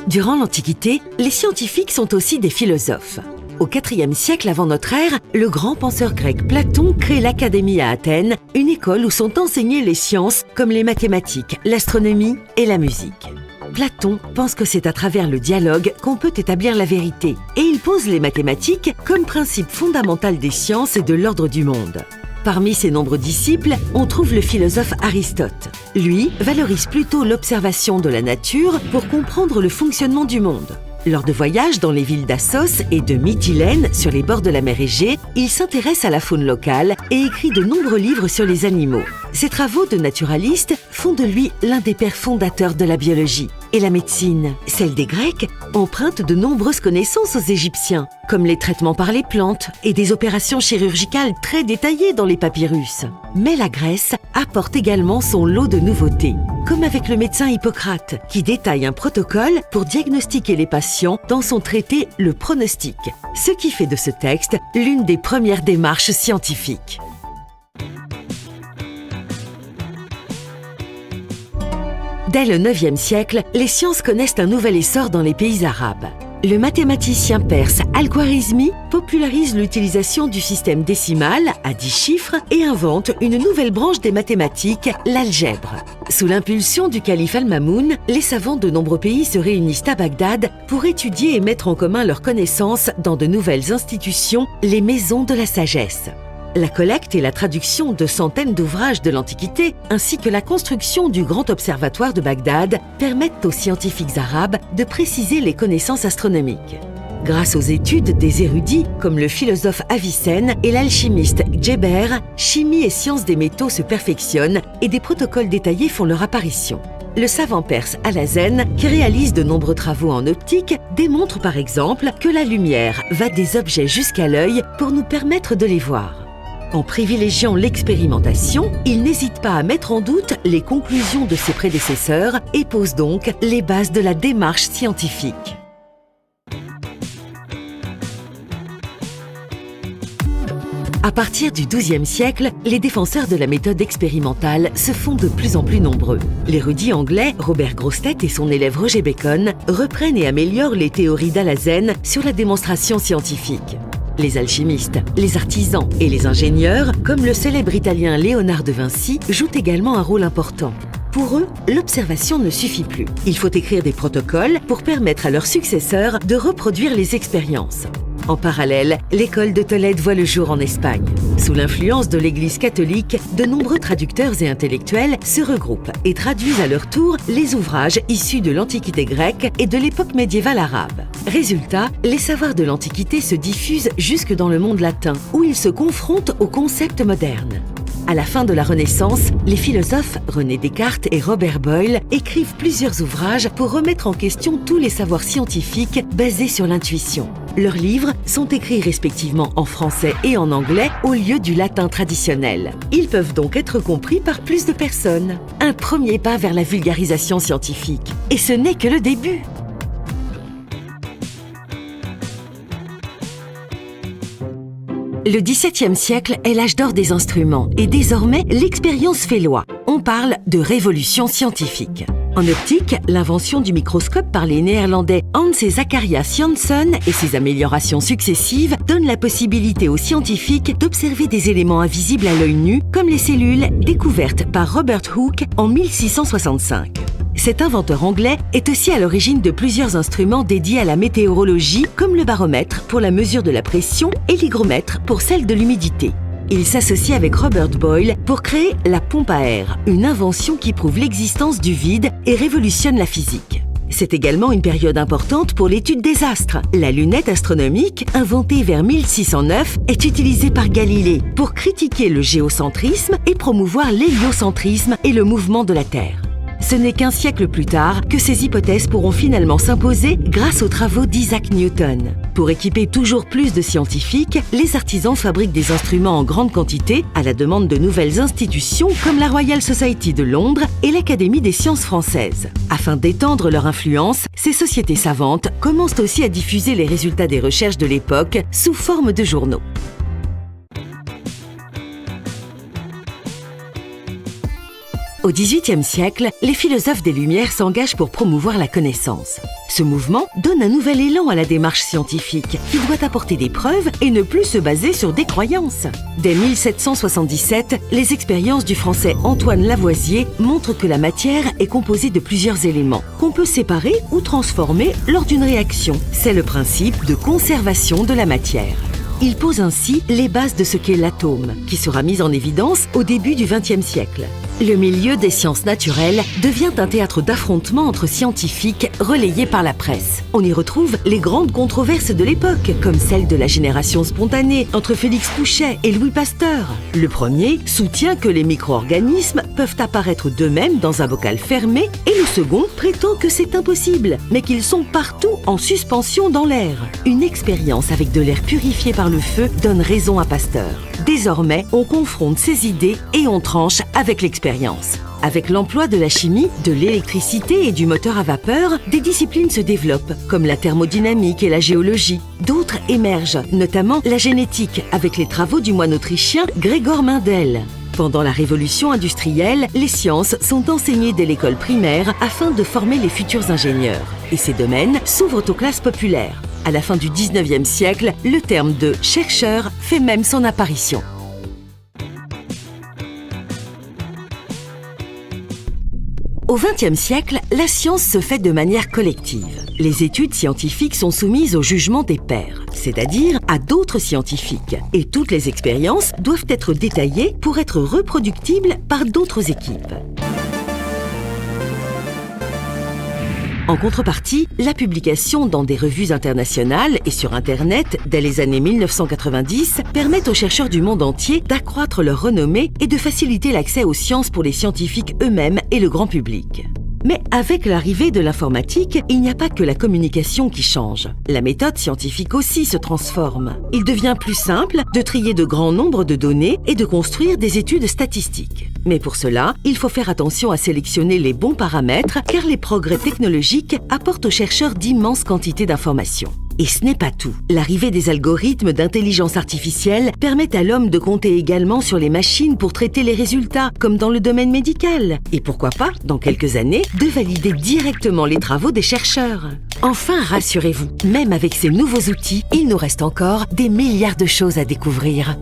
Durant l'Antiquité, les scientifiques sont aussi des philosophes. Au IVe siècle avant notre ère, le grand penseur grec Platon crée l'Académie à Athènes, une école où sont enseignées les sciences comme les mathématiques, l'astronomie et la musique. Platon pense que c'est à travers le dialogue qu'on peut établir la vérité, et il pose les mathématiques comme principe fondamental des sciences et de l'ordre du monde. Parmi ses nombreux disciples, on trouve le philosophe Aristote. Lui valorise plutôt l'observation de la nature pour comprendre le fonctionnement du monde. Lors de voyages dans les villes d'Assos et de Mytilène, sur les bords de la mer Égée, il s'intéresse à la faune locale et écrit de nombreux livres sur les animaux. Ses travaux de naturaliste font de lui l'un des pères fondateurs de la biologie. Et la médecine, celle des Grecs, emprunte de nombreuses connaissances aux Égyptiens, comme les traitements par les plantes et des opérations chirurgicales très détaillées dans les papyrus. Mais la Grèce apporte également son lot de nouveautés, comme avec le médecin Hippocrate, qui détaille un protocole pour diagnostiquer les patients dans son traité Le Pronostic, ce qui fait de ce texte l'une des premières démarches scientifiques. Dès le IXe siècle, les sciences connaissent un nouvel essor dans les pays arabes. Le mathématicien perse Al-Khwarizmi popularise l'utilisation du système décimal à 10 chiffres et invente une nouvelle branche des mathématiques, l'algèbre. Sous l'impulsion du calife Al-Mamoun, les savants de nombreux pays se réunissent à Bagdad pour étudier et mettre en commun leurs connaissances dans de nouvelles institutions, les maisons de la sagesse. La collecte et la traduction de centaines d'ouvrages de l'Antiquité, ainsi que la construction du Grand Observatoire de Bagdad, permettent aux scientifiques arabes de préciser les connaissances astronomiques. Grâce aux études des érudits comme le philosophe Avicenne et l'alchimiste Djeber, chimie et sciences des métaux se perfectionnent et des protocoles détaillés font leur apparition. Le savant perse Alhazen, qui réalise de nombreux travaux en optique, démontre par exemple que la lumière va des objets jusqu'à l'œil pour nous permettre de les voir. En privilégiant l'expérimentation, il n'hésite pas à mettre en doute les conclusions de ses prédécesseurs et pose donc les bases de la démarche scientifique. À partir du XIIe siècle, les défenseurs de la méthode expérimentale se font de plus en plus nombreux. L'érudit anglais Robert Grosseteste et son élève Roger Bacon reprennent et améliorent les théories d'Alhazen sur la démonstration scientifique. Les alchimistes, les artisans et les ingénieurs, comme le célèbre italien Léonard de Vinci, jouent également un rôle important. Pour eux, l'observation ne suffit plus. Il faut écrire des protocoles pour permettre à leurs successeurs de reproduire les expériences. En parallèle, l'école de Tolède voit le jour en Espagne. Sous l'influence de l'Église catholique, de nombreux traducteurs et intellectuels se regroupent et traduisent à leur tour les ouvrages issus de l'Antiquité grecque et de l'époque médiévale arabe. Résultat, les savoirs de l'Antiquité se diffusent jusque dans le monde latin, où ils se confrontent aux concepts modernes. À la fin de la Renaissance, les philosophes René Descartes et Robert Boyle écrivent plusieurs ouvrages pour remettre en question tous les savoirs scientifiques basés sur l'intuition. Leurs livres sont écrits respectivement en français et en anglais au lieu du latin traditionnel. Ils peuvent donc être compris par plus de personnes. Un premier pas vers la vulgarisation scientifique. Et ce n'est que le début. Le XVIIe siècle est l'âge d'or des instruments et désormais l'expérience fait loi. On parle de révolution scientifique. En optique, l'invention du microscope par les Néerlandais Hans et Zacharias Janssen et ses améliorations successives donnent la possibilité aux scientifiques d'observer des éléments invisibles à l'œil nu, comme les cellules découvertes par Robert Hooke en 1665. Cet inventeur anglais est aussi à l'origine de plusieurs instruments dédiés à la météorologie, comme le baromètre pour la mesure de la pression et l'hygromètre pour celle de l'humidité. Il s'associe avec Robert Boyle pour créer la pompe à air, une invention qui prouve l'existence du vide et révolutionne la physique. C'est également une période importante pour l'étude des astres. La lunette astronomique, inventée vers 1609, est utilisée par Galilée pour critiquer le géocentrisme et promouvoir l'héliocentrisme et le mouvement de la Terre. Ce n'est qu'un siècle plus tard que ces hypothèses pourront finalement s'imposer grâce aux travaux d'Isaac Newton. Pour équiper toujours plus de scientifiques, les artisans fabriquent des instruments en grande quantité à la demande de nouvelles institutions comme la Royal Society de Londres et l'Académie des sciences françaises. Afin d'étendre leur influence, ces sociétés savantes commencent aussi à diffuser les résultats des recherches de l'époque sous forme de journaux. Au XVIIIe siècle, les philosophes des Lumières s'engagent pour promouvoir la connaissance. Ce mouvement donne un nouvel élan à la démarche scientifique, qui doit apporter des preuves et ne plus se baser sur des croyances. Dès 1777, les expériences du Français Antoine Lavoisier montrent que la matière est composée de plusieurs éléments, qu'on peut séparer ou transformer lors d'une réaction. C'est le principe de conservation de la matière. Il pose ainsi les bases de ce qu'est l'atome, qui sera mis en évidence au début du XXe siècle. Le milieu des sciences naturelles devient un théâtre d'affrontement entre scientifiques relayé par la presse. On y retrouve les grandes controverses de l'époque, comme celle de la génération spontanée entre Félix Pouchet et Louis Pasteur. Le premier soutient que les micro-organismes peuvent apparaître d'eux-mêmes dans un bocal fermé et le second prétend que c'est impossible, mais qu'ils sont partout en suspension dans l'air. Une expérience avec de l'air purifié par le feu donne raison à Pasteur. Désormais, on confronte ces idées et on tranche avec l'expérience. Avec l'emploi de la chimie, de l'électricité et du moteur à vapeur, des disciplines se développent, comme la thermodynamique et la géologie. D'autres émergent, notamment la génétique, avec les travaux du moine autrichien Gregor Mendel. Pendant la révolution industrielle, les sciences sont enseignées dès l'école primaire afin de former les futurs ingénieurs. Et ces domaines s'ouvrent aux classes populaires. À la fin du XIXe siècle, le terme de « chercheur » fait même son apparition. Au XXe siècle, la science se fait de manière collective. Les études scientifiques sont soumises au jugement des pairs, c'est-à-dire à d'autres scientifiques. Et toutes les expériences doivent être détaillées pour être reproductibles par d'autres équipes. En contrepartie, la publication dans des revues internationales et sur Internet dès les années 1990 permet aux chercheurs du monde entier d'accroître leur renommée et de faciliter l'accès aux sciences pour les scientifiques eux-mêmes et le grand public. Mais avec l'arrivée de l'informatique, il n'y a pas que la communication qui change. La méthode scientifique aussi se transforme. Il devient plus simple de trier de grands nombres de données et de construire des études statistiques. Mais pour cela, il faut faire attention à sélectionner les bons paramètres car les progrès technologiques apportent aux chercheurs d'immenses quantités d'informations. Et ce n'est pas tout. L'arrivée des algorithmes d'intelligence artificielle permet à l'homme de compter également sur les machines pour traiter les résultats, comme dans le domaine médical. Et pourquoi pas, dans quelques années, de valider directement les travaux des chercheurs. Enfin, rassurez-vous, même avec ces nouveaux outils, il nous reste encore des milliards de choses à découvrir.